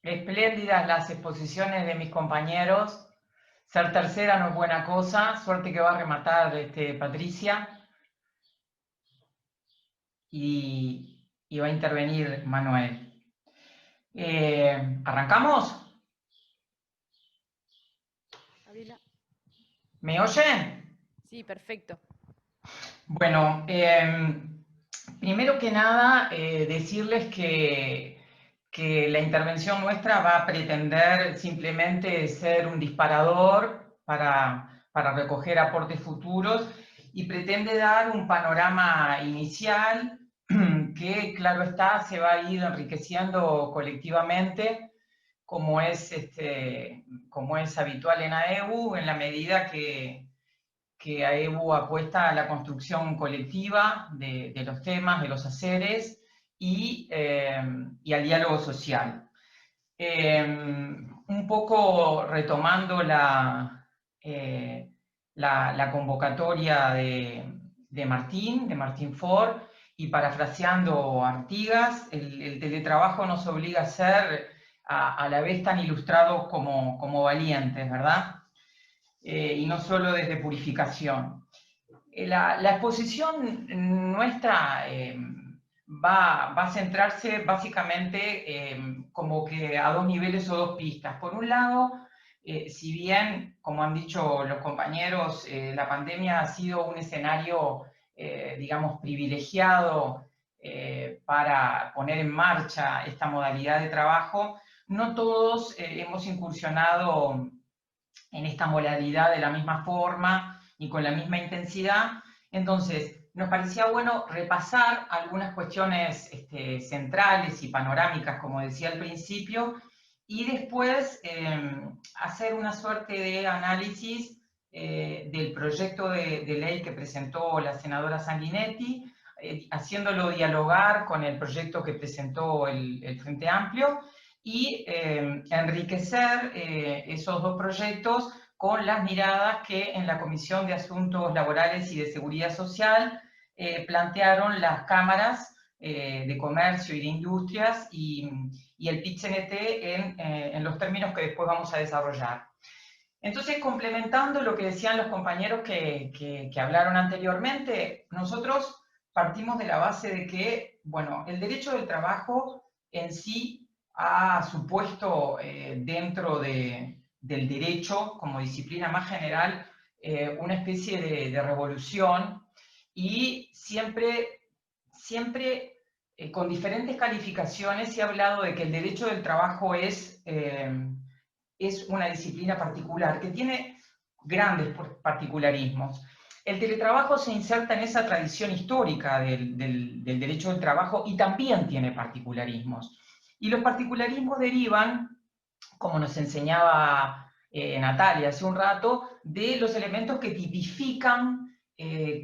Espléndidas las exposiciones de mis compañeros. Ser tercera no es buena cosa. Suerte que va a rematar Patricia y va a intervenir Manuel. ¿Arrancamos? Gabriela. ¿Me oyen? Sí, perfecto. Bueno, primero que nada, decirles que la intervención nuestra va a pretender simplemente ser un disparador para recoger aportes futuros y pretende dar un panorama inicial que, claro está, se va a ir enriqueciendo colectivamente, como es habitual en AEBU, en la medida que AEBU apuesta a la construcción colectiva de los temas, de los haceres y al diálogo social. Un poco retomando la convocatoria de Martín Ford, y parafraseando a Artigas, el teletrabajo nos obliga a ser a la vez tan ilustrados como valientes, ¿verdad? Y no solo desde purificación. La exposición nuestra va a centrarse básicamente como que a dos niveles o dos pistas. Por un lado, si bien, como han dicho los compañeros, la pandemia ha sido un escenario, digamos, privilegiado para poner en marcha esta modalidad de trabajo, no todos hemos incursionado en esta modalidad de la misma forma y con la misma intensidad. Entonces, nos parecía bueno repasar algunas cuestiones centrales y panorámicas, como decía al principio, y después hacer una suerte de análisis del proyecto de ley que presentó la senadora Sanguinetti, haciéndolo dialogar con el proyecto que presentó el Frente Amplio, y enriquecer esos dos proyectos con las miradas que en la Comisión de Asuntos Laborales y de Seguridad Social plantearon las cámaras de comercio y de industrias y el PIT-CNT en los términos que después vamos a desarrollar. Entonces, complementando lo que decían los compañeros que hablaron anteriormente, nosotros partimos de la base de que, bueno, el derecho del trabajo en sí ha supuesto dentro del derecho, como disciplina más general, una especie de revolución, y siempre con diferentes calificaciones se ha hablado de que el derecho del trabajo es una disciplina particular, que tiene grandes particularismos. El teletrabajo se inserta en esa tradición histórica del derecho del trabajo y también tiene particularismos. Y los particularismos derivan, como nos enseñaba Natalia hace un rato, de los elementos que tipifican el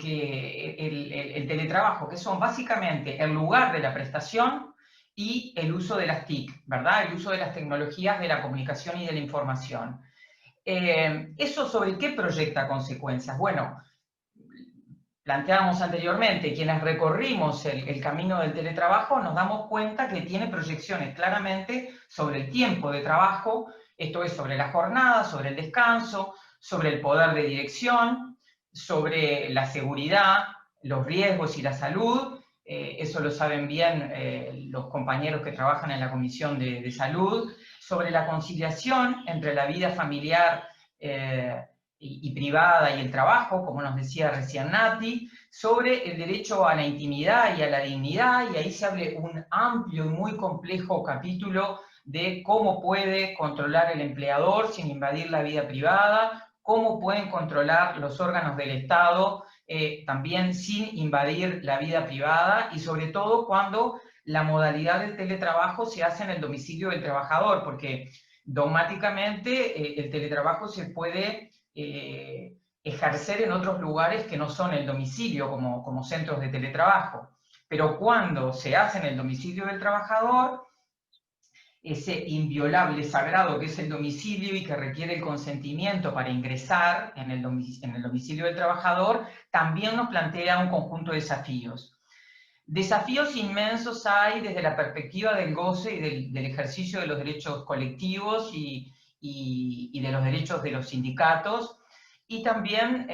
teletrabajo, que son básicamente el lugar de la prestación y el uso de las TIC, ¿verdad? El uso de las tecnologías de la comunicación y de la información. ¿Eso sobre qué proyecta consecuencias? Bueno, planteábamos anteriormente, quienes recorrimos el camino del teletrabajo, nos damos cuenta que tiene proyecciones claramente sobre el tiempo de trabajo, esto es sobre la jornada, sobre el descanso, sobre el poder de dirección, sobre la seguridad, los riesgos y la salud. Eso lo saben bien los compañeros que trabajan en la Comisión de Salud, sobre la conciliación entre la vida familiar y privada y el trabajo, como nos decía recién Nati, sobre el derecho a la intimidad y a la dignidad, y ahí se abre un amplio y muy complejo capítulo de cómo puede controlar el empleador sin invadir la vida privada, cómo pueden controlar los órganos del Estado también sin invadir la vida privada, y sobre todo cuando la modalidad del teletrabajo se hace en el domicilio del trabajador, porque dogmáticamente el teletrabajo se puede ejercer en otros lugares que no son el domicilio, como centros de teletrabajo. Pero cuando se hace en el domicilio del trabajador, ese inviolable sagrado que es el domicilio y que requiere el consentimiento para ingresar en el domicilio del trabajador, también nos plantea un conjunto de desafíos. Desafíos inmensos hay desde la perspectiva del goce y del ejercicio de los derechos colectivos y de los derechos de los sindicatos, y también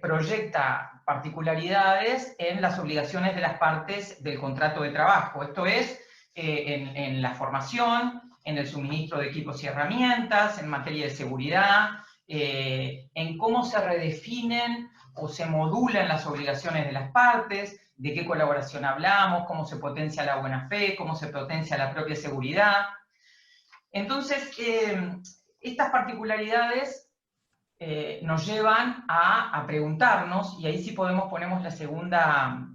proyecta particularidades en las obligaciones de las partes del contrato de trabajo. Esto es, en la formación, en el suministro de equipos y herramientas, en materia de seguridad, en cómo se redefinen o se modulan las obligaciones de las partes, de qué colaboración hablamos, cómo se potencia la buena fe, cómo se potencia la propia seguridad. Entonces, estas particularidades nos llevan a preguntarnos, y ahí sí ponemos la segunda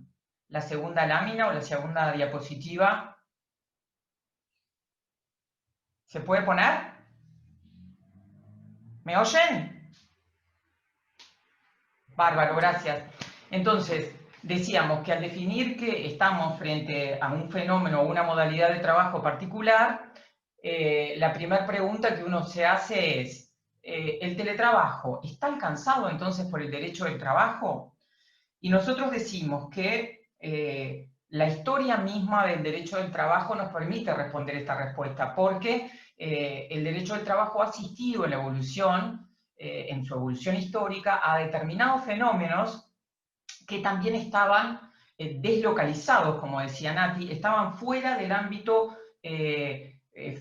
lámina o la segunda diapositiva. ¿Se puede poner? ¿Me oyen? Bárbaro, gracias. Entonces, decíamos que al definir que estamos frente a un fenómeno o una modalidad de trabajo particular, la primera pregunta que uno se hace es, ¿el teletrabajo está alcanzado entonces por el derecho del trabajo? Y nosotros decimos que la historia misma del derecho del trabajo nos permite responder esta respuesta, porque el derecho del trabajo ha asistido en la evolución, en su evolución histórica, a determinados fenómenos que también estaban deslocalizados, como decía Nati, estaban fuera del ámbito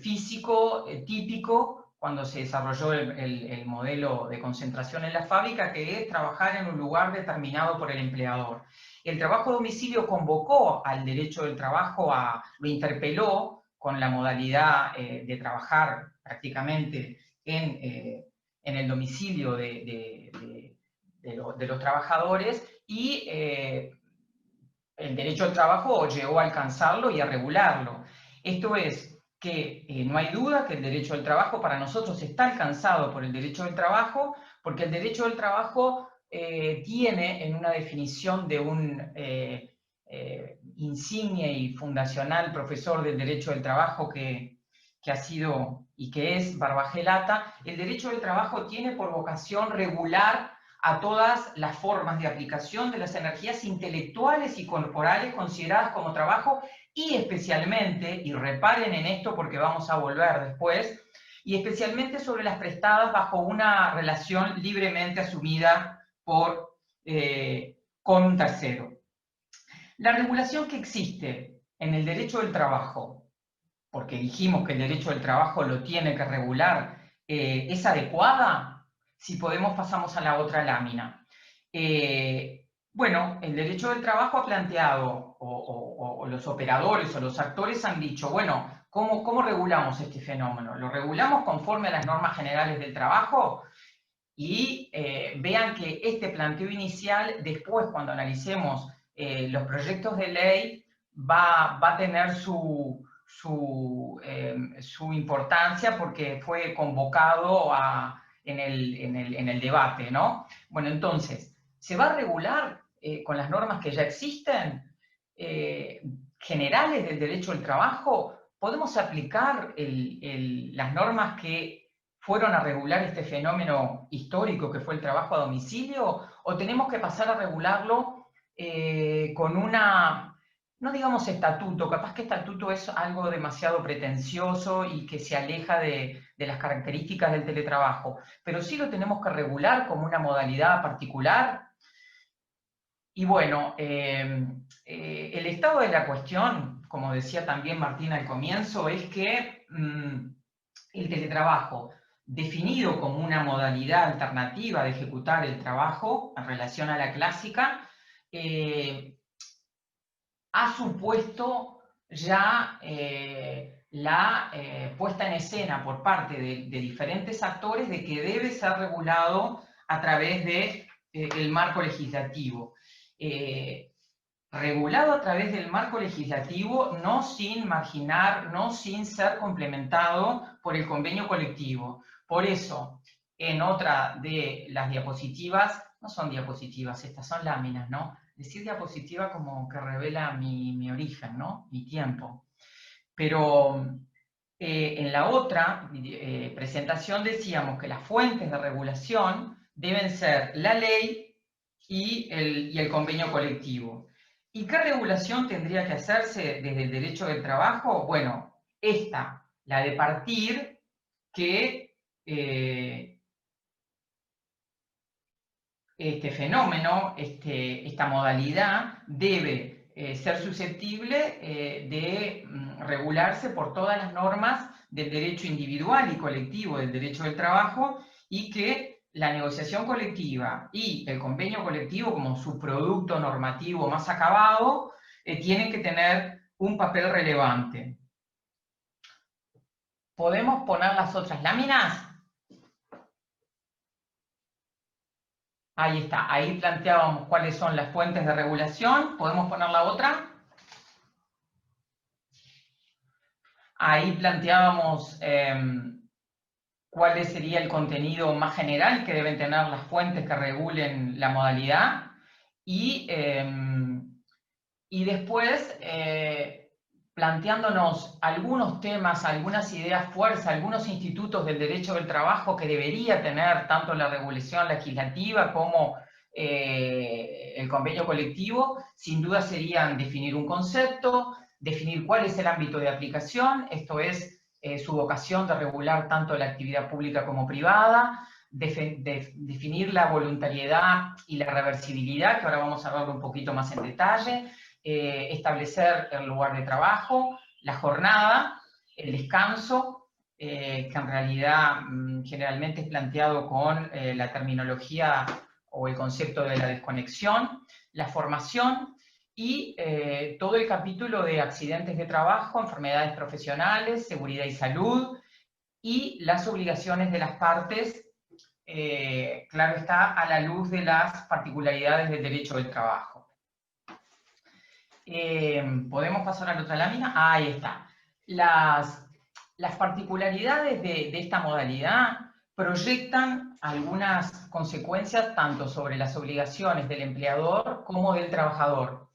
físico típico cuando se desarrolló el modelo de concentración en la fábrica, que es trabajar en un lugar determinado por el empleador. El trabajo a domicilio convocó al derecho del trabajo, lo interpeló con la modalidad de trabajar prácticamente en el domicilio de los trabajadores, y el derecho al trabajo llegó a alcanzarlo y a regularlo. Esto es que no hay duda que el derecho al trabajo para nosotros está alcanzado por el derecho del trabajo, porque el derecho del trabajo tiene en una definición de un insigne y fundacional profesor del derecho del trabajo que ha sido y que es Barbagelata, el derecho del trabajo tiene por vocación regular a todas las formas de aplicación de las energías intelectuales y corporales consideradas como trabajo, y especialmente, y reparen en esto porque vamos a volver después, y especialmente sobre las prestadas bajo una relación libremente asumida con un tercero. La regulación que existe en el derecho del trabajo, porque dijimos que el derecho del trabajo lo tiene que regular, ¿es adecuada? Si podemos, pasamos a la otra lámina. Bueno, el derecho del trabajo ha planteado, o los operadores o los actores han dicho, bueno, ¿cómo regulamos este fenómeno? ¿Lo regulamos conforme a las normas generales del trabajo? Y vean que este planteo inicial, después cuando analicemos los proyectos de ley, va a tener su importancia porque fue convocado en el debate, ¿no? Bueno, entonces, ¿se va a regular con las normas que ya existen, generales del derecho al trabajo? ¿Podemos aplicar las normas que fueron a regular este fenómeno histórico que fue el trabajo a domicilio, o tenemos que pasar a regularlo con no digamos estatuto, capaz que estatuto es algo demasiado pretencioso y que se aleja de las características del teletrabajo, pero sí lo tenemos que regular como una modalidad particular? Y bueno, el estado de la cuestión, como decía también Martín al comienzo, es que el teletrabajo, definido como una modalidad alternativa de ejecutar el trabajo en relación a la clásica, ha supuesto ya la puesta en escena por parte de diferentes actores de que debe ser regulado a través del marco legislativo. Regulado a través del marco legislativo, no sin marginar, no sin ser complementado por el convenio colectivo. Por eso, en otra de las diapositivas, no son diapositivas, estas son láminas, ¿no? Decir diapositiva como que revela mi origen, ¿no? Mi tiempo. Pero en la otra presentación decíamos que las fuentes de regulación deben ser la ley y el convenio colectivo. ¿Y qué regulación tendría que hacerse desde el derecho del trabajo? Bueno, esta, la de partir que este fenómeno, esta modalidad, debe ser susceptible de regularse por todas las normas del derecho individual y colectivo del derecho del trabajo, y que la negociación colectiva y el convenio colectivo como su producto normativo más acabado tienen que tener un papel relevante. ¿Podemos poner las otras láminas? Ahí está, ahí planteábamos cuáles son las fuentes de regulación. ¿Podemos poner la otra? Ahí planteábamos cuál sería el contenido más general que deben tener las fuentes que regulen la modalidad. Y después planteándonos algunos temas, algunas ideas fuerza, algunos institutos del derecho del trabajo que debería tener tanto la regulación legislativa como el convenio colectivo. Sin duda serían definir un concepto, definir cuál es el ámbito de aplicación, esto es su vocación de regular tanto la actividad pública como privada, definir la voluntariedad y la reversibilidad, que ahora vamos a verlo un poquito más en detalle, establecer el lugar de trabajo, la jornada, el descanso, que en realidad generalmente es planteado con la terminología o el concepto de la desconexión, la formación y todo el capítulo de accidentes de trabajo, enfermedades profesionales, seguridad y salud, y las obligaciones de las partes, claro está, a la luz de las particularidades del derecho del trabajo. ¿Podemos pasar a la otra lámina? Ahí está. Las particularidades de esta modalidad proyectan algunas consecuencias tanto sobre las obligaciones del empleador como del trabajador.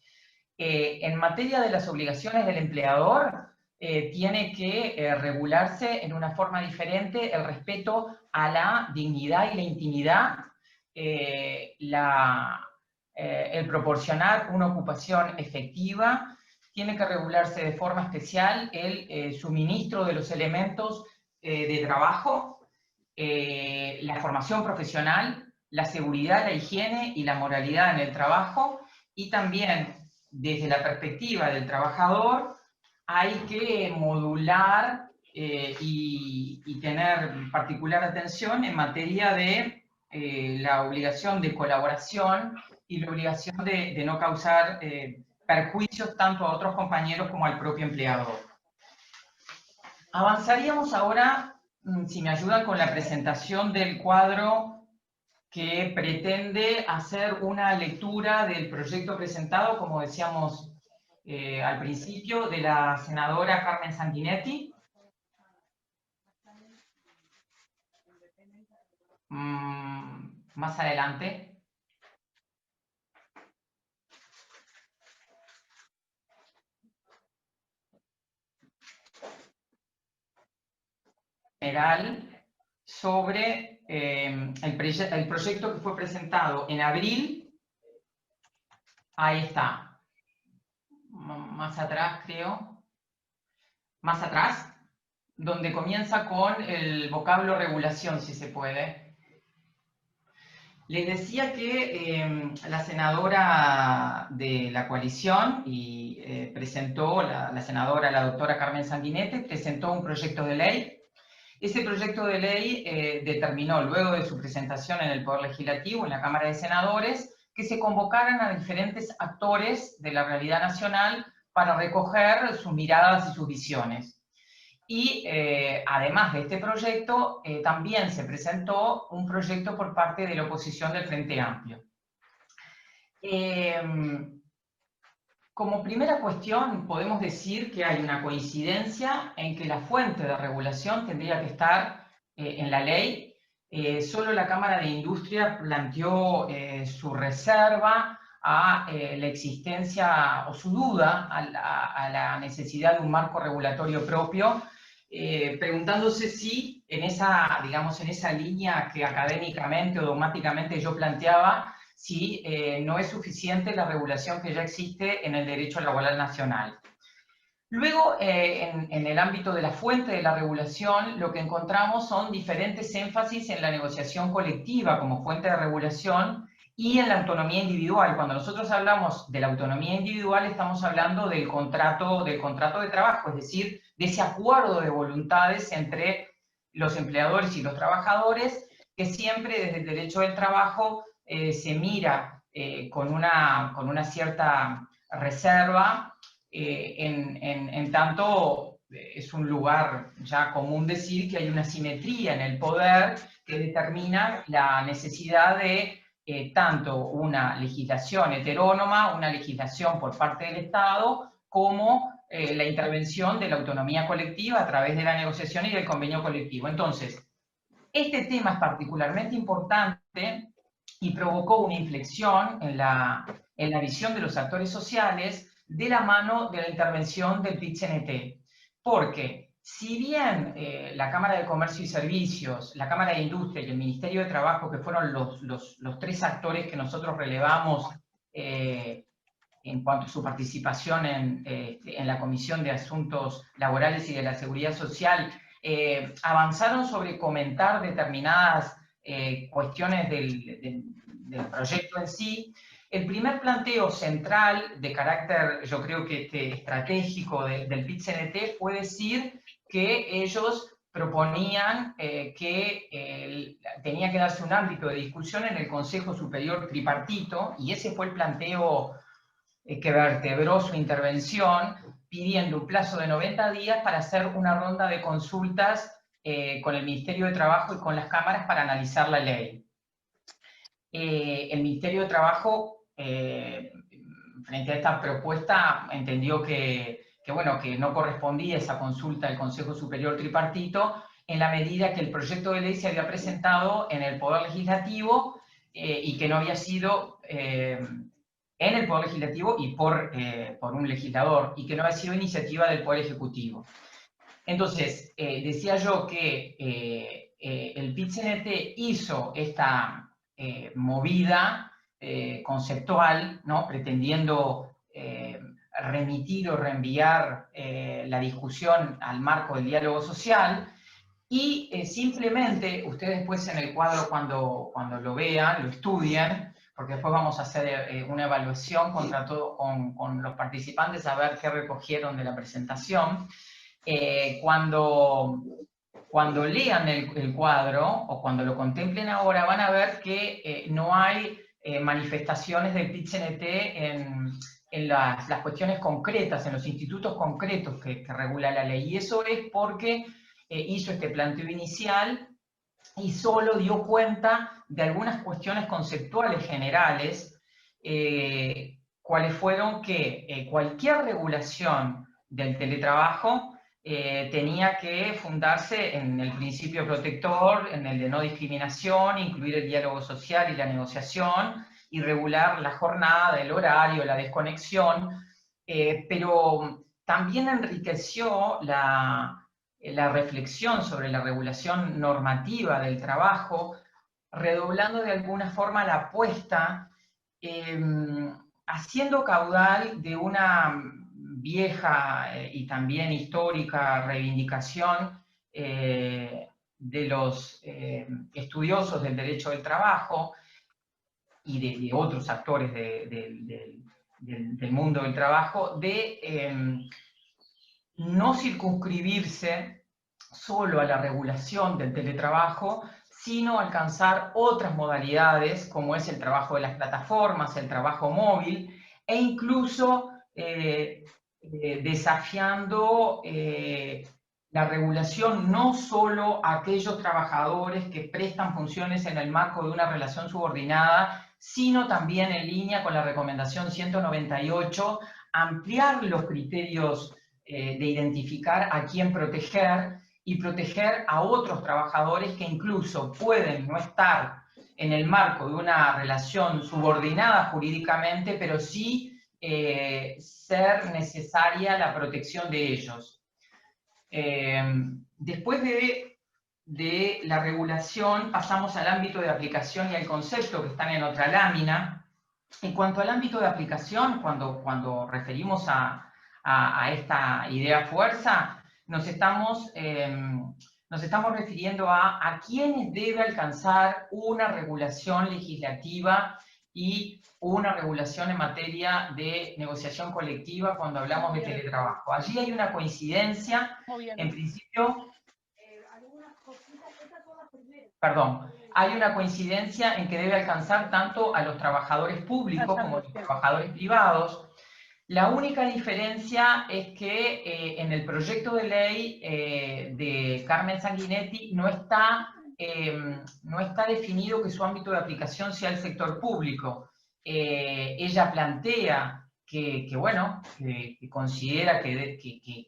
En materia de las obligaciones del empleador, tiene que regularse en una forma diferente el respeto a la dignidad y la intimidad, el proporcionar una ocupación efectiva, tiene que regularse de forma especial el suministro de los elementos de trabajo, la formación profesional, la seguridad, la higiene y la moralidad en el trabajo, y también desde la perspectiva del trabajador hay que modular y tener particular atención en materia de la obligación de colaboración y la obligación de no causar perjuicios tanto a otros compañeros como al propio empleador. Avanzaríamos ahora, si me ayudan, con la presentación del cuadro que pretende hacer una lectura del proyecto presentado, como decíamos al principio, de la senadora Carmen Sanguinetti. Más adelante. General sobre el proyecto que fue presentado en abril. Ahí está. Más atrás, creo. Más atrás, donde comienza con el vocablo regulación, si se puede. Les decía que la senadora de la coalición presentó, la senadora, la doctora Carmen Sanguinetti, presentó un proyecto de ley. Ese proyecto de ley determinó, luego de su presentación en el Poder Legislativo, en la Cámara de Senadores, que se convocaran a diferentes actores de la realidad nacional para recoger sus miradas y sus visiones. Y además de este proyecto, también se presentó un proyecto por parte de la oposición del Frente Amplio. Como primera cuestión, podemos decir que hay una coincidencia en que la fuente de regulación tendría que estar en la ley. Solo la Cámara de Industria planteó su reserva a la existencia o su duda a la necesidad de un marco regulatorio propio, preguntándose si en esa, digamos, en esa línea que académicamente o dogmáticamente yo planteaba, si no es suficiente la regulación que ya existe en el derecho laboral nacional. Luego, en el ámbito de la fuente de la regulación, lo que encontramos son diferentes énfasis en la negociación colectiva como fuente de regulación y en la autonomía individual. Cuando nosotros hablamos de la autonomía individual, estamos hablando del contrato de trabajo, es decir, de ese acuerdo de voluntades entre los empleadores y los trabajadores, que siempre desde el derecho del trabajo se mira con una cierta reserva, en tanto es un lugar ya común decir que hay una simetría en el poder que determina la necesidad de tanto una legislación heterónoma, una legislación por parte del Estado, como la intervención de la autonomía colectiva a través de la negociación y del convenio colectivo. Entonces, este tema es particularmente importante y provocó una inflexión en la visión de los actores sociales de la mano de la intervención del PIT-CNT. Porque si bien la Cámara de Comercio y Servicios, la Cámara de Industria y el Ministerio de Trabajo, que fueron los tres actores que nosotros relevamos en cuanto a su participación en la Comisión de Asuntos Laborales y de la Seguridad Social, avanzaron sobre comentar determinadas cuestiones del proyecto en sí. El primer planteo central de carácter, yo creo que estratégico del PIT-CNT fue decir que ellos proponían que tenía que darse un ámbito de discusión en el Consejo Superior Tripartito, y ese fue el planteo que vertebró su intervención, pidiendo un plazo de 90 días para hacer una ronda de consultas con el Ministerio de Trabajo y con las cámaras para analizar la ley. El Ministerio de Trabajo, frente a esta propuesta, entendió que no correspondía esa consulta al Consejo Superior Tripartito, en la medida que el proyecto de ley se había presentado en el Poder Legislativo y que no había sido en el Poder Legislativo y por un legislador, y que no había sido iniciativa del Poder Ejecutivo. Entonces, decía yo que el PIT-CNT hizo esta movida conceptual, ¿no?, pretendiendo remitir o reenviar la discusión al marco del diálogo social, y simplemente ustedes después en el cuadro, cuando lo vean, lo estudien, porque después vamos a hacer una evaluación con los participantes a ver qué recogieron de la presentación. Cuando lean el cuadro, o cuando lo contemplen ahora, van a ver que no hay manifestaciones del PIT-CNT en las cuestiones concretas, en los institutos concretos que regula la ley. Y eso es porque hizo este planteo inicial y solo dio cuenta de algunas cuestiones conceptuales generales, cuáles fueron que cualquier regulación del teletrabajo tenía que fundarse en el principio protector, en el de no discriminación, incluir el diálogo social y la negociación, y regular la jornada, el horario, la desconexión, pero también enriqueció la reflexión sobre la regulación normativa del trabajo, redoblando de alguna forma la apuesta, haciendo caudal de una vieja y también histórica reivindicación de los estudiosos del derecho del trabajo y de otros actores del mundo del trabajo, de no circunscribirse solo a la regulación del teletrabajo, sino alcanzar otras modalidades, como es el trabajo de las plataformas, el trabajo móvil, e incluso desafiando la regulación no solo a aquellos trabajadores que prestan funciones en el marco de una relación subordinada, sino también en línea con la recomendación 198, ampliar los criterios de identificar a quién proteger y proteger a otros trabajadores que incluso pueden no estar en el marco de una relación subordinada jurídicamente, pero sí ser necesaria la protección de ellos. Después de de la regulación pasamos al ámbito de aplicación y al concepto que están en otra lámina. En cuanto al ámbito de aplicación, cuando referimos a esta idea fuerza, nos estamos refiriendo a quiénes debe alcanzar una regulación legislativa y una regulación en materia de negociación colectiva cuando hablamos de teletrabajo. Allí hay una coincidencia, en principio, perdón, hay una coincidencia en que debe alcanzar tanto a los trabajadores públicos como a los trabajadores privados. La única diferencia es que en el proyecto de ley de Carmen Sanguinetti no está definido que su ámbito de aplicación sea el sector público. Ella plantea que considera que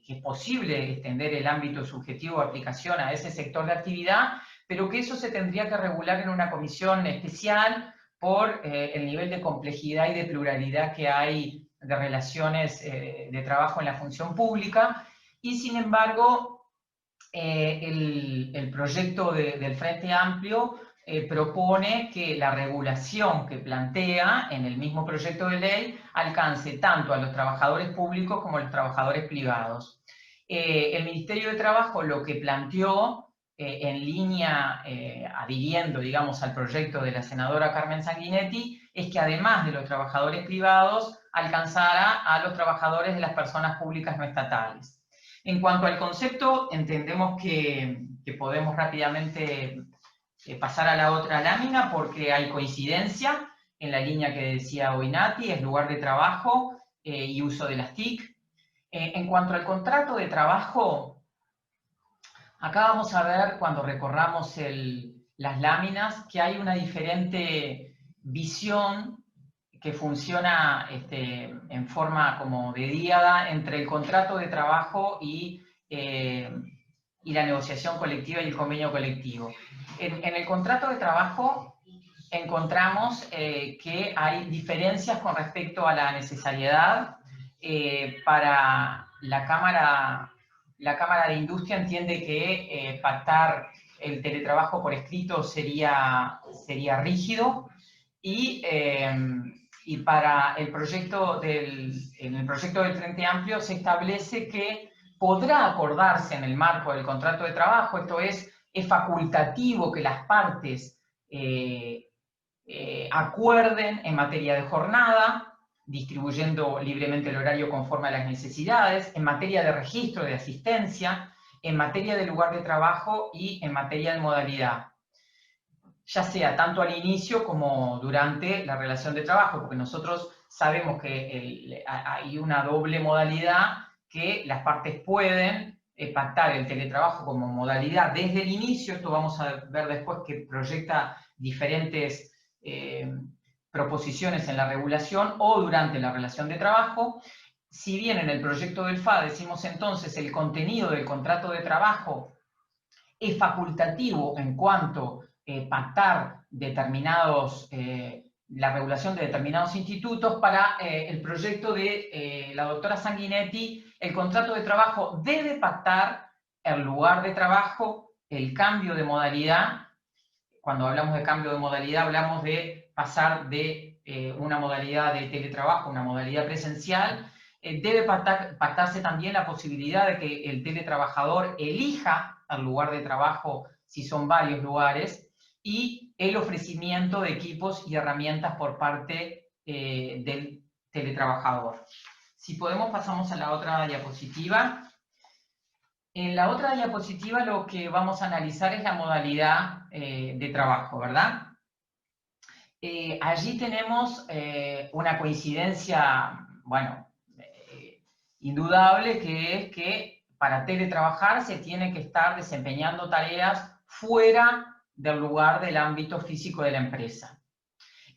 es posible extender el ámbito subjetivo de aplicación a ese sector de actividad, pero que eso se tendría que regular en una comisión especial por el nivel de complejidad y de pluralidad que hay de relaciones de trabajo en la función pública, y sin embargo el proyecto del Frente Amplio propone que la regulación que plantea en el mismo proyecto de ley alcance tanto a los trabajadores públicos como a los trabajadores privados. El Ministerio de Trabajo lo que planteó en línea, adhiriendo, digamos, al proyecto de la senadora Carmen Sanguinetti, es que además de los trabajadores privados, alcanzara a los trabajadores de las personas públicas no estatales. En cuanto al concepto, entendemos que podemos rápidamente pasar a la otra lámina porque hay coincidencia en la línea que decía Oinati, es lugar de trabajo y uso de las TIC. En cuanto al contrato de trabajo, acá vamos a ver, cuando recorramos las láminas, que hay una diferente visión que funciona en forma como de díada entre el contrato de trabajo y la negociación colectiva y el convenio colectivo. En el contrato de trabajo encontramos que hay diferencias con respecto a la necesariedad. Para la Cámara de Industria entiende que pactar el teletrabajo por escrito sería rígido, y para el proyecto en el proyecto del Frente Amplio se establece que podrá acordarse en el marco del contrato de trabajo, esto es facultativo que las partes acuerden en materia de jornada, distribuyendo libremente el horario conforme a las necesidades, en materia de registro de asistencia, en materia de lugar de trabajo y en materia de modalidad, ya sea tanto al inicio como durante la relación de trabajo, porque nosotros sabemos que hay una doble modalidad que las partes pueden pactar el teletrabajo como modalidad desde el inicio. Esto vamos a ver después que proyecta diferentes proposiciones en la regulación, o durante la relación de trabajo. Si bien en el proyecto del FA decimos entonces el contenido del contrato de trabajo es facultativo en cuanto pactar la regulación de determinados institutos, para el proyecto de la doctora Sanguinetti, el contrato de trabajo debe pactar el lugar de trabajo, el cambio de modalidad. Cuando hablamos de cambio de modalidad, hablamos de pasar de una modalidad de teletrabajo a una modalidad presencial. Debe pactarse también la posibilidad de que el teletrabajador elija el lugar de trabajo si son varios lugares, y el ofrecimiento de equipos y herramientas por parte del teletrabajador. Si podemos, pasamos a la otra diapositiva. En la otra diapositiva lo que vamos a analizar es la modalidad de trabajo, ¿verdad? Allí tenemos una coincidencia, indudable, que es que para teletrabajar se tiene que estar desempeñando tareas fuera del lugar del ámbito físico de la empresa.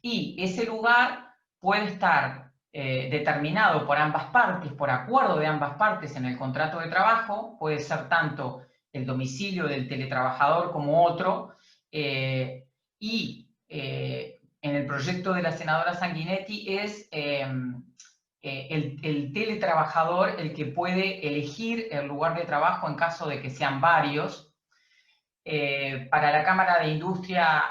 Y ese lugar puede estar determinado por ambas partes, por acuerdo de ambas partes en el contrato de trabajo. Puede ser tanto el domicilio del teletrabajador como otro, en el proyecto de la senadora Sanguinetti es el teletrabajador el que puede elegir el lugar de trabajo en caso de que sean varios. Para la Cámara de Industria,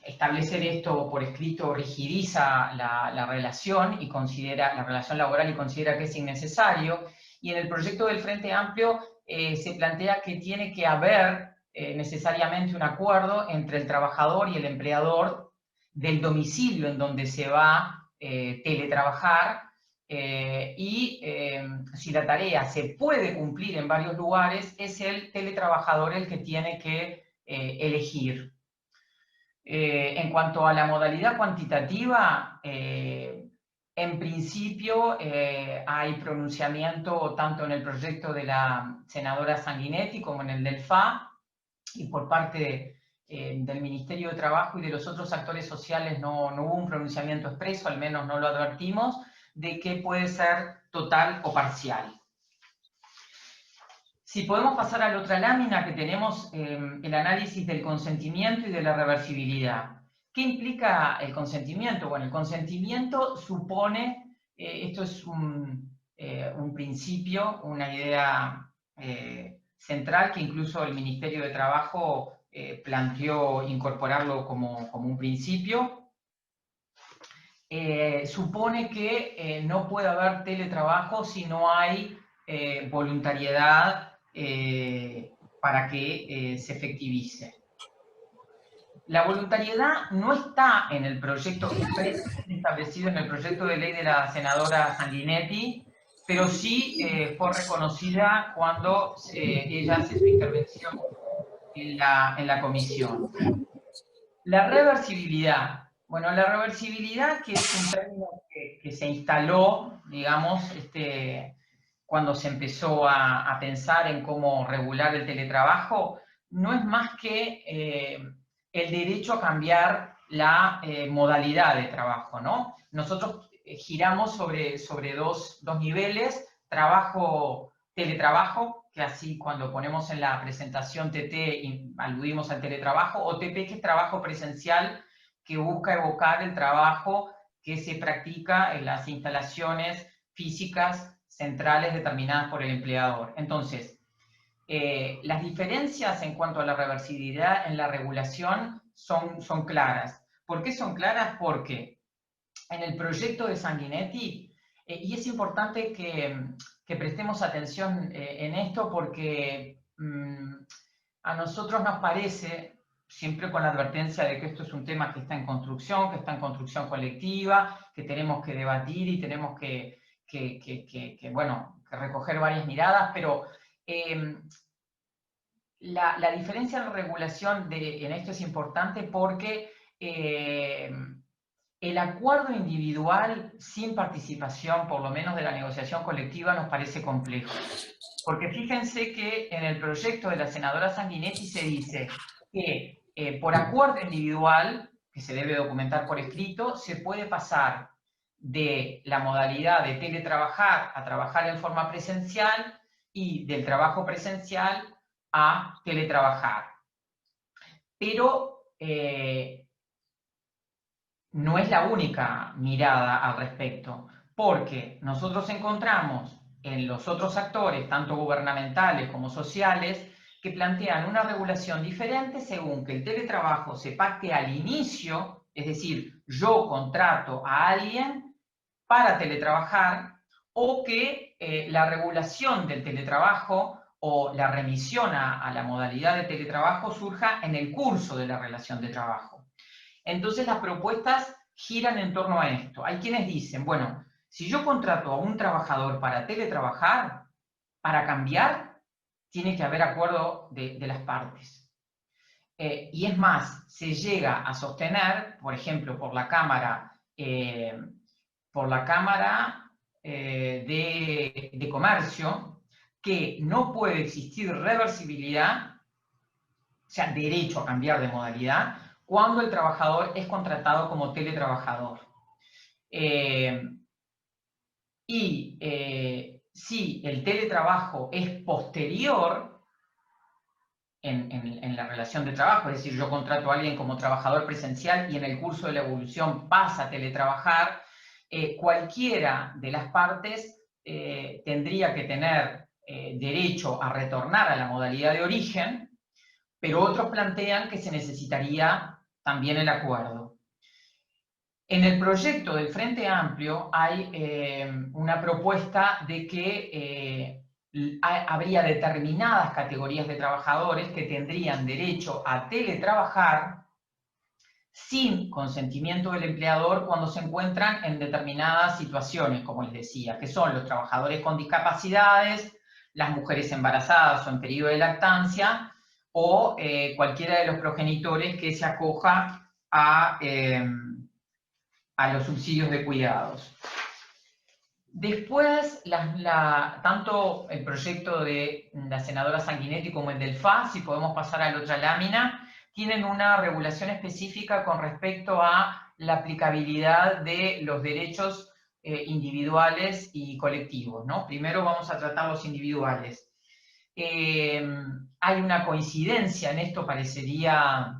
establecer esto por escrito rigidiza la relación y la relación laboral, y considera que es innecesario. Y en el proyecto del Frente Amplio se plantea que tiene que haber necesariamente un acuerdo entre el trabajador y el empleador del domicilio en donde se va a teletrabajar, si la tarea se puede cumplir en varios lugares, es el teletrabajador el que tiene que elegir. En cuanto a la modalidad cuantitativa, en principio hay pronunciamiento tanto en el proyecto de la senadora Sanguinetti como en el del FA, y por parte del Ministerio de Trabajo y de los otros actores sociales no hubo un pronunciamiento expreso, al menos no lo advertimos, de que puede ser total o parcial. Si podemos pasar a la otra lámina, que tenemos el análisis del consentimiento y de la reversibilidad. ¿Qué implica el consentimiento? Bueno, el consentimiento supone, esto es un principio, una idea central que incluso el Ministerio de Trabajo planteó incorporarlo como un principio. Supone que no puede haber teletrabajo si no hay voluntariedad para que se efectivice. La voluntariedad no está en el proyecto establecido en el proyecto de ley de la senadora Sanguinetti, pero sí fue reconocida cuando ella hace su intervención en la comisión. La reversibilidad. Bueno, la reversibilidad, que es un término que se instaló, digamos, cuando se empezó a pensar en cómo regular el teletrabajo, no es más que el derecho a cambiar la modalidad de trabajo, ¿no? Nosotros giramos sobre dos niveles: teletrabajo, que así cuando ponemos en la presentación TT aludimos al teletrabajo, o TP, que es trabajo presencial, que busca evocar el trabajo que se practica en las instalaciones físicas centrales determinadas por el empleador. Entonces, las diferencias en cuanto a la reversibilidad en la regulación son claras. ¿Por qué son claras? Porque en el proyecto de Sanguinetti, y es importante que prestemos atención en esto, porque a nosotros nos parece, siempre con la advertencia de que esto es un tema que está en construcción colectiva, que tenemos que debatir y tenemos que recoger varias miradas, pero la diferencia en la regulación en esto es importante porque el acuerdo individual sin participación, por lo menos de la negociación colectiva, nos parece complejo. Porque fíjense que en el proyecto de la senadora Sanguinetti se dice que por acuerdo individual, que se debe documentar por escrito, se puede pasar de la modalidad de teletrabajar a trabajar en forma presencial, y del trabajo presencial a teletrabajar. Pero no es la única mirada al respecto, porque nosotros encontramos en los otros actores, tanto gubernamentales como sociales, que plantean una regulación diferente según que el teletrabajo se pacte al inicio, es decir, yo contrato a alguien para teletrabajar, o que la regulación del teletrabajo o la remisión a la modalidad de teletrabajo surja en el curso de la relación de trabajo. Entonces las propuestas giran en torno a esto. Hay quienes dicen, bueno, si yo contrato a un trabajador para teletrabajar, para cambiar, tiene que haber acuerdo de las partes. Y es más, se llega a sostener, por ejemplo, por la Cámara de Comercio, que no puede existir reversibilidad, o sea, derecho a cambiar de modalidad, cuando el trabajador es contratado como teletrabajador. Si el teletrabajo es posterior en la relación de trabajo, es decir, yo contrato a alguien como trabajador presencial y en el curso de la evolución pasa a teletrabajar, cualquiera de las partes tendría que tener derecho a retornar a la modalidad de origen, pero otros plantean que se necesitaría también el acuerdo. En el proyecto del Frente Amplio hay una propuesta de que habría determinadas categorías de trabajadores que tendrían derecho a teletrabajar sin consentimiento del empleador cuando se encuentran en determinadas situaciones, como les decía, que son los trabajadores con discapacidades, las mujeres embarazadas o en periodo de lactancia, o cualquiera de los progenitores que se acoja a los subsidios de cuidados. Después, tanto el proyecto de la senadora Sanguinetti como el del FA, si podemos pasar a la otra lámina, tienen una regulación específica con respecto a la aplicabilidad de los derechos individuales y colectivos, ¿no? Primero vamos a tratar los individuales. Hay una coincidencia en esto, parecería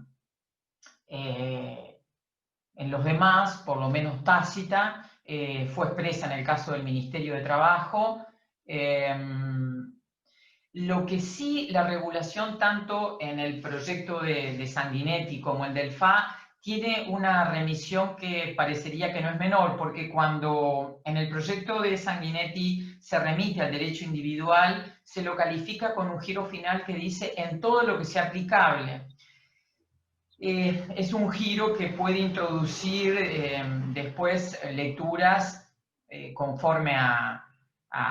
en los demás, por lo menos tácita, fue expresa en el caso del Ministerio de Trabajo. Lo que sí, la regulación tanto en el proyecto de Sanguinetti como el del FA tiene una remisión que parecería que no es menor, porque cuando en el proyecto de Sanguinetti se remite al derecho individual, se lo califica con un giro final que dice en todo lo que sea aplicable. Es un giro que puede introducir después lecturas conforme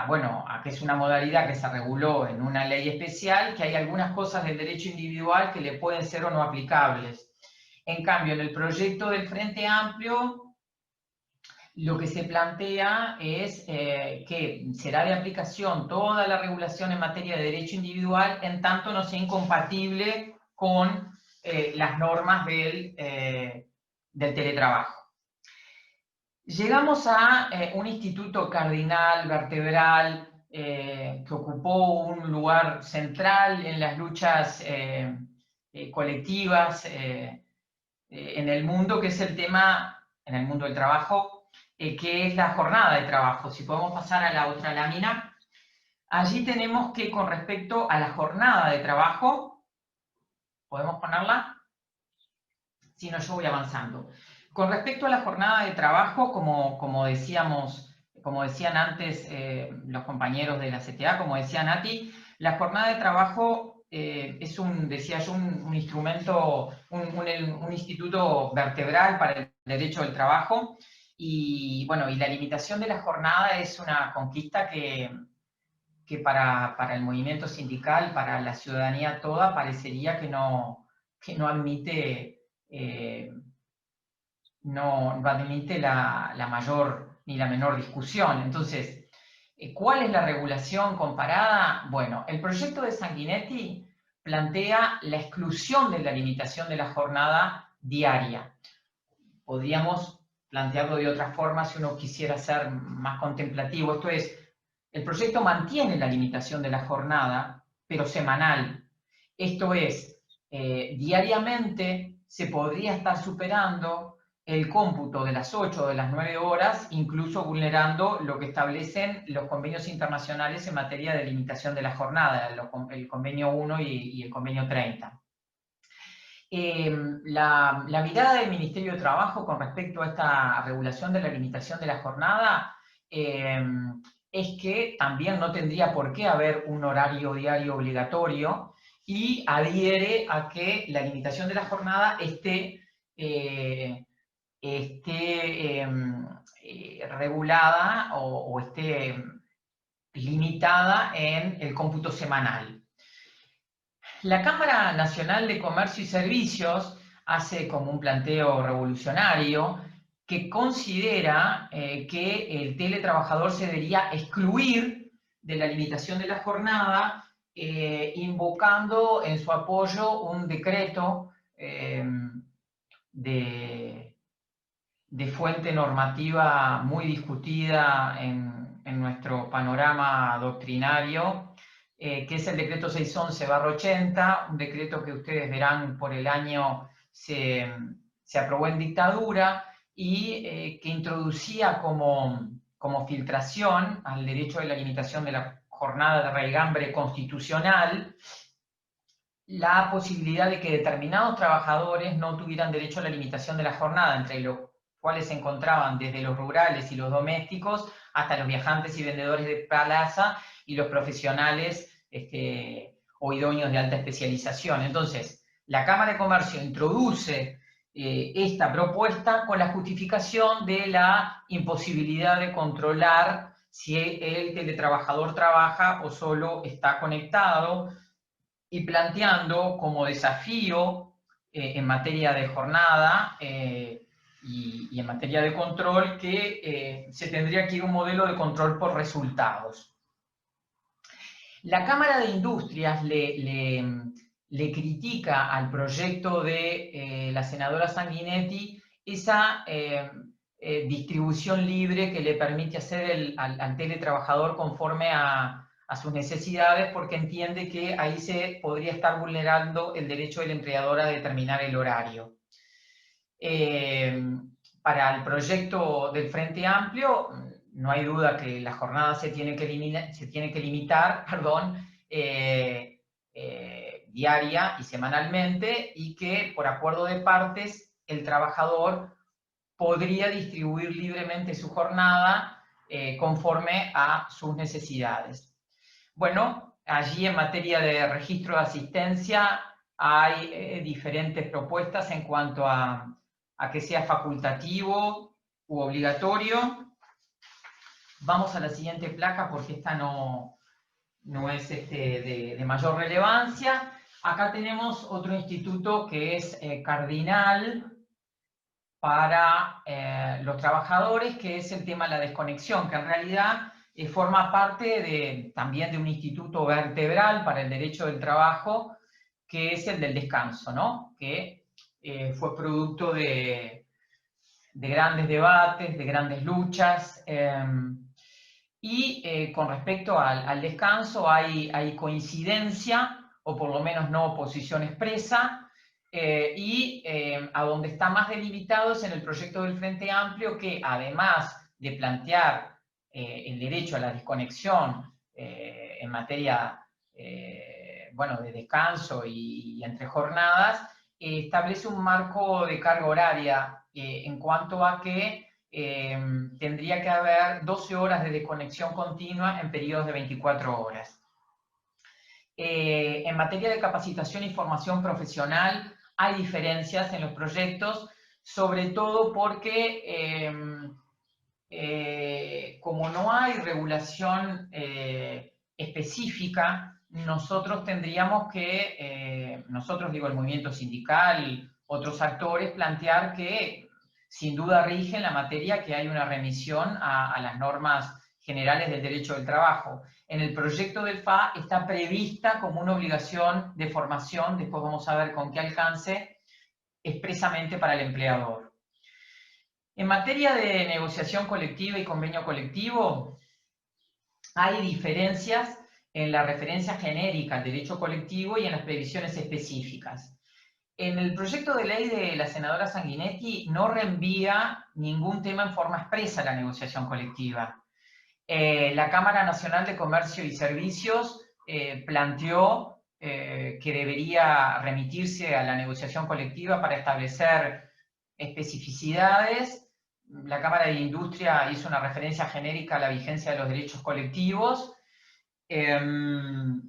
bueno, a que es una modalidad que se reguló en una ley especial, que hay algunas cosas del derecho individual que le pueden ser o no aplicables. En cambio, en el proyecto del Frente Amplio, lo que se plantea es que será de aplicación toda la regulación en materia de derecho individual en tanto no sea incompatible con las normas del teletrabajo. Llegamos a un instituto cardinal, vertebral, que ocupó un lugar central en las luchas colectivas en el mundo, que es el tema, en el mundo del trabajo, que es la jornada de trabajo. Si podemos pasar a la otra lámina. Allí tenemos que con respecto a la jornada de trabajo, ¿podemos ponerla? Si no, yo voy avanzando. Con respecto a la jornada de trabajo, como decían antes los compañeros de la CTA, como decía Nati, la jornada de trabajo es decía yo, un instrumento, un instituto vertebral para el derecho del trabajo, y bueno, y la limitación de la jornada es una conquista que para el movimiento sindical, para la ciudadanía toda, parecería que no admite, no admite la mayor ni la menor discusión. Entonces, ¿cuál es la regulación comparada? Bueno, el proyecto de Sanguinetti plantea la exclusión de la limitación de la jornada diaria. Podríamos plantearlo de otra forma si uno quisiera ser más contemplativo. Esto es, el proyecto mantiene la limitación de la jornada, pero semanal. Esto es, diariamente se podría estar superando el cómputo de las 8 o de las 9 horas, incluso vulnerando lo que establecen los convenios internacionales en materia de limitación de la jornada, el convenio 1 y el convenio 30. La mirada del Ministerio de Trabajo con respecto a esta regulación de la limitación de la jornada es que también no tendría por qué haber un horario diario obligatorio, y adhiere a que la limitación de la jornada esté regulada o esté limitada en el cómputo semanal. La Cámara Nacional de Comercio y Servicios hace como un planteo revolucionario que considera que el teletrabajador se debería excluir de la limitación de la jornada, invocando en su apoyo un decreto de fuente normativa muy discutida en nuestro panorama doctrinario, que es el decreto 611/80, un decreto que ustedes verán por el año se aprobó en dictadura, y que introducía como filtración al derecho de la limitación de la jornada de raigambre constitucional, la posibilidad de que determinados trabajadores no tuvieran derecho a la limitación de la jornada, entre los cuales se encontraban desde los rurales y los domésticos hasta los viajantes y vendedores de plaza y los profesionales o idóneos de alta especialización. Entonces, la Cámara de Comercio introduce esta propuesta con la justificación de la imposibilidad de controlar si el teletrabajador trabaja o solo está conectado, y planteando como desafío en materia de jornada y en materia de control que se tendría que ir a un modelo de control por resultados. La Cámara de Industrias le critica al proyecto de la senadora Sanguinetti esa distribución libre que le permite hacer al teletrabajador conforme a sus necesidades, porque entiende que ahí se podría estar vulnerando el derecho del empleador a determinar el horario. Para el proyecto del Frente Amplio, no hay duda que la jornada se tiene que limitar, diaria y semanalmente, y que por acuerdo de partes el trabajador podría distribuir libremente su jornada conforme a sus necesidades. Bueno, allí en materia de registro de asistencia hay diferentes propuestas en cuanto a que sea facultativo u obligatorio. Vamos a la siguiente placa porque esta no es de mayor relevancia. Acá tenemos otro instituto que es cardinal para los trabajadores, que es el tema de la desconexión, que en realidad forma parte también de un instituto vertebral para el derecho del trabajo, que es el del descanso, ¿no? Que fue producto de grandes debates, de grandes luchas, y con respecto al descanso hay coincidencia, o por lo menos no oposición expresa, a donde está más delimitado es en el proyecto del Frente Amplio, que además de plantear el derecho a la desconexión en materia de descanso y entre jornadas, establece un marco de carga horaria en cuanto a que tendría que haber 12 horas de desconexión continua en periodos de 24 horas. En materia de capacitación y formación profesional hay diferencias en los proyectos, sobre todo porque como no hay regulación específica, nosotros tendríamos que, nosotros digo el movimiento sindical, otros actores, plantear que sin duda rige en la materia que hay una remisión a las normas generales del derecho del trabajo. En el proyecto del FA está prevista como una obligación de formación, después vamos a ver con qué alcance, expresamente para el empleador. En materia de negociación colectiva y convenio colectivo, hay diferencias en la referencia genérica al derecho colectivo y en las previsiones específicas. En el proyecto de ley de la senadora Sanguinetti no reenvía ningún tema en forma expresa a la negociación colectiva. La Cámara Nacional de Comercio y Servicios planteó que debería remitirse a la negociación colectiva para establecer especificidades. La Cámara de Industria hizo una referencia genérica a la vigencia de los derechos colectivos. El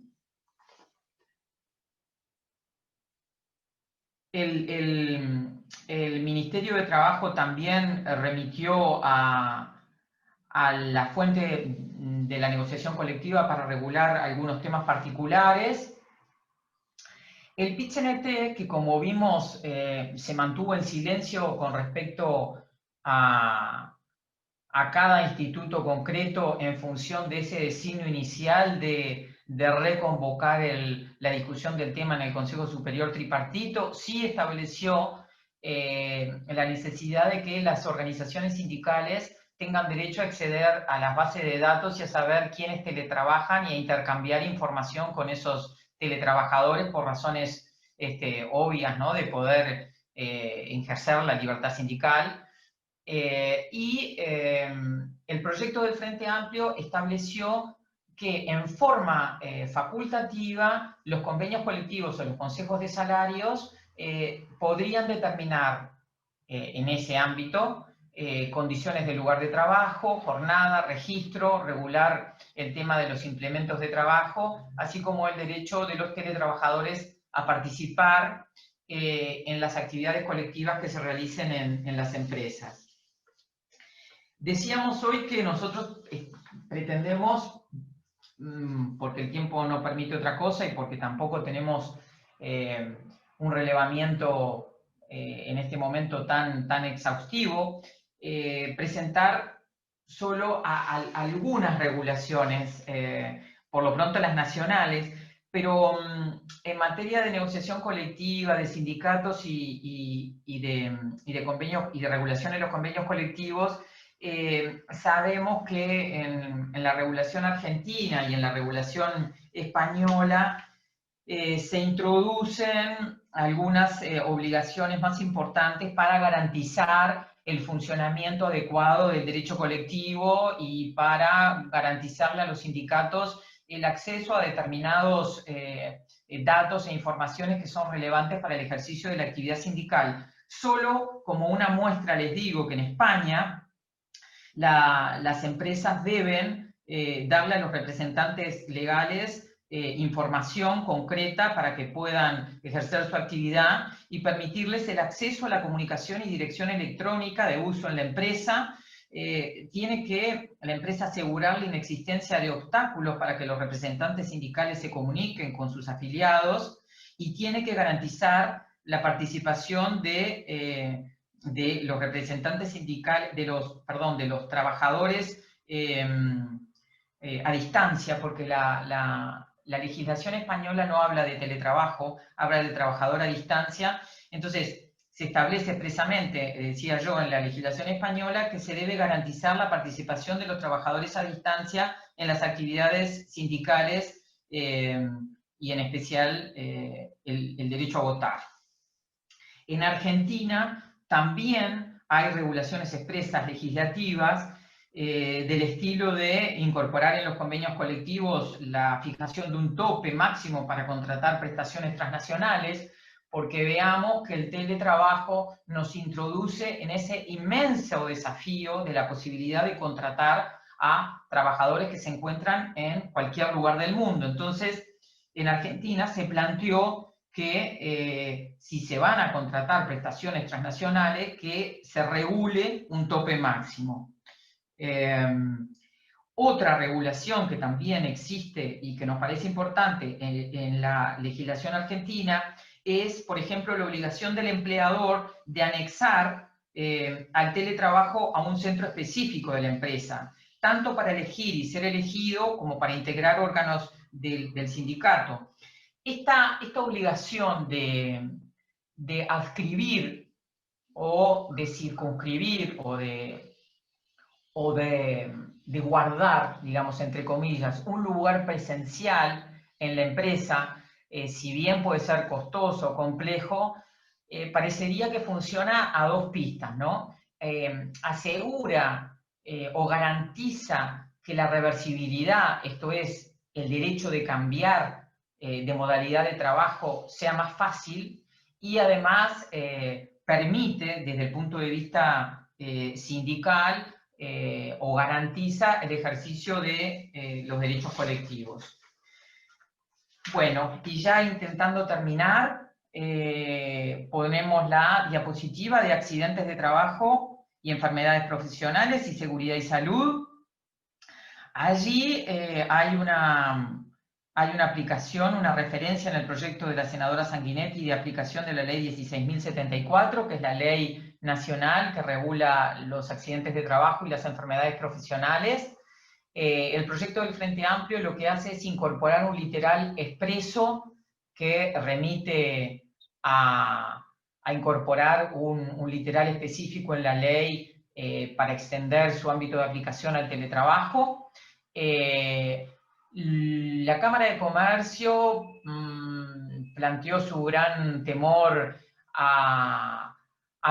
Ministerio de Trabajo también remitió a la fuente de la negociación colectiva para regular algunos temas particulares. El PIT-CNT, que como vimos se mantuvo en silencio con respecto a cada instituto concreto en función de ese designio inicial de reconvocar la discusión del tema en el Consejo Superior Tripartito, sí estableció la necesidad de que las organizaciones sindicales tengan derecho a acceder a las bases de datos y a saber quiénes teletrabajan y a intercambiar información con esos teletrabajadores por razones obvias, ¿no? De poder ejercer la libertad sindical. El proyecto del Frente Amplio estableció que en forma facultativa los convenios colectivos o los consejos de salarios podrían determinar en ese ámbito condiciones del lugar de trabajo, jornada, registro, regular el tema de los implementos de trabajo, así como el derecho de los teletrabajadores a participar en las actividades colectivas que se realicen en las empresas. Decíamos hoy que nosotros pretendemos, porque el tiempo no permite otra cosa y porque tampoco tenemos un relevamiento en este momento tan exhaustivo, presentar solo algunas regulaciones, por lo pronto las nacionales, pero en materia de negociación colectiva, de sindicatos y de convenios y de regulación de los convenios colectivos, sabemos que en la regulación argentina y en la regulación española se introducen algunas obligaciones más importantes para garantizar el funcionamiento adecuado del derecho colectivo y para garantizarle a los sindicatos el acceso a determinados datos e informaciones que son relevantes para el ejercicio de la actividad sindical. Solo como una muestra les digo que en España las empresas deben darle a los representantes legales información concreta para que puedan ejercer su actividad y permitirles el acceso a la comunicación y dirección electrónica de uso en la empresa. Tiene que la empresa asegurar la inexistencia de obstáculos para que los representantes sindicales se comuniquen con sus afiliados y tiene que garantizar la participación de los representantes sindicales, de los trabajadores a distancia, porque la legislación española no habla de teletrabajo, habla de trabajador a distancia. Entonces, se establece expresamente, decía yo, en la legislación española, que se debe garantizar la participación de los trabajadores a distancia en las actividades sindicales y en especial el derecho a votar. En Argentina también hay regulaciones expresas legislativas del estilo de incorporar en los convenios colectivos la fijación de un tope máximo para contratar prestaciones transnacionales, porque veamos que el teletrabajo nos introduce en ese inmenso desafío de la posibilidad de contratar a trabajadores que se encuentran en cualquier lugar del mundo. Entonces, en Argentina se planteó que si se van a contratar prestaciones transnacionales, que se regule un tope máximo. Otra regulación que también existe y que nos parece importante en la legislación argentina es, por ejemplo, la obligación del empleador de anexar al teletrabajo a un centro específico de la empresa, tanto para elegir y ser elegido como para integrar órganos del sindicato. Esta obligación de adscribir o de circunscribir o de guardar, digamos, entre comillas, un lugar presencial en la empresa, si bien puede ser costoso o complejo, parecería que funciona a dos pistas, ¿no? Asegura o garantiza que la reversibilidad, esto es, el derecho de cambiar de modalidad de trabajo sea más fácil y además permite, desde el punto de vista sindical, o garantiza el ejercicio de los derechos colectivos. Bueno, y ya intentando terminar, ponemos la diapositiva de accidentes de trabajo y enfermedades profesionales y seguridad y salud. Allí hay una aplicación, una referencia en el proyecto de la senadora Sanguinetti de aplicación de la ley 16.074, que es la ley nacional que regula los accidentes de trabajo y las enfermedades profesionales. El proyecto del Frente Amplio lo que hace es incorporar un literal expreso que remite a incorporar un literal específico en la ley para extender su ámbito de aplicación al teletrabajo. La Cámara de Comercio planteó su gran temor a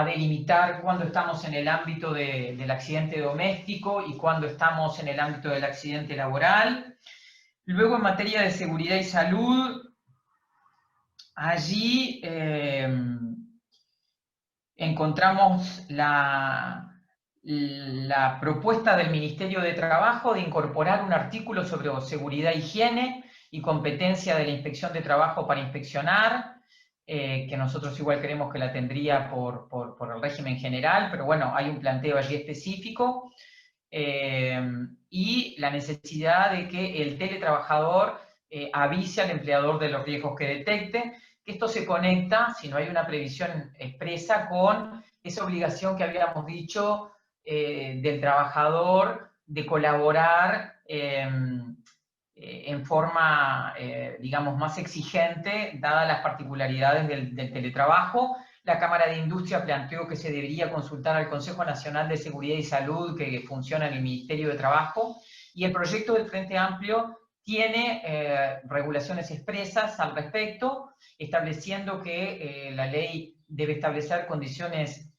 delimitar cuándo estamos en el ámbito del accidente doméstico y cuándo estamos en el ámbito del accidente laboral. Luego, en materia de seguridad y salud, allí encontramos la propuesta del Ministerio de Trabajo de incorporar un artículo sobre seguridad, higiene y competencia de la Inspección de Trabajo para inspeccionar, que nosotros igual creemos que la tendría por el régimen general, pero bueno, hay un planteo allí específico. Y la necesidad de que el teletrabajador avise al empleador de los riesgos que detecte, que esto se conecta, si no hay una previsión expresa, con esa obligación que habíamos dicho del trabajador de colaborar en forma, digamos, más exigente, dadas las particularidades del teletrabajo. La Cámara de Industria planteó que se debería consultar al Consejo Nacional de Seguridad y Salud, que funciona en el Ministerio de Trabajo, y el proyecto del Frente Amplio tiene regulaciones expresas al respecto, estableciendo que la ley debe establecer condiciones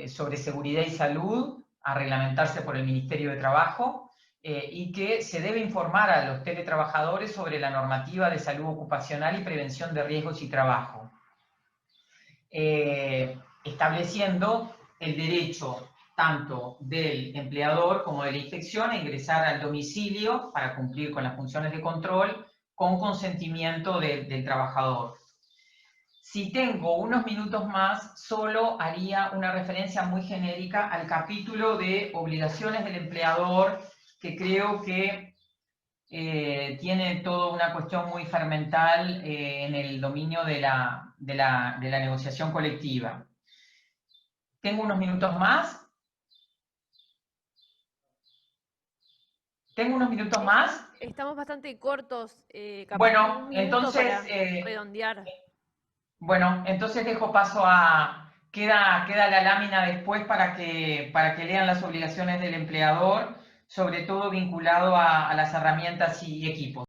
sobre seguridad y salud a reglamentarse por el Ministerio de Trabajo, y que se debe informar a los teletrabajadores sobre la normativa de salud ocupacional y prevención de riesgos y trabajo, estableciendo el derecho tanto del empleador como de la inspección a ingresar al domicilio para cumplir con las funciones de control con consentimiento del trabajador. Si tengo unos minutos más, solo haría una referencia muy genérica al capítulo de obligaciones del empleador, que creo que tiene toda una cuestión muy fermental en el dominio de la negociación colectiva. ¿Tengo unos minutos más? ¿Tengo unos minutos más? Estamos bastante cortos, capaz Bueno, un minuto entonces, para redondear. bueno, entonces dejo paso a... Queda la lámina después para que lean las obligaciones del empleador, sobre todo vinculado a las herramientas y equipos.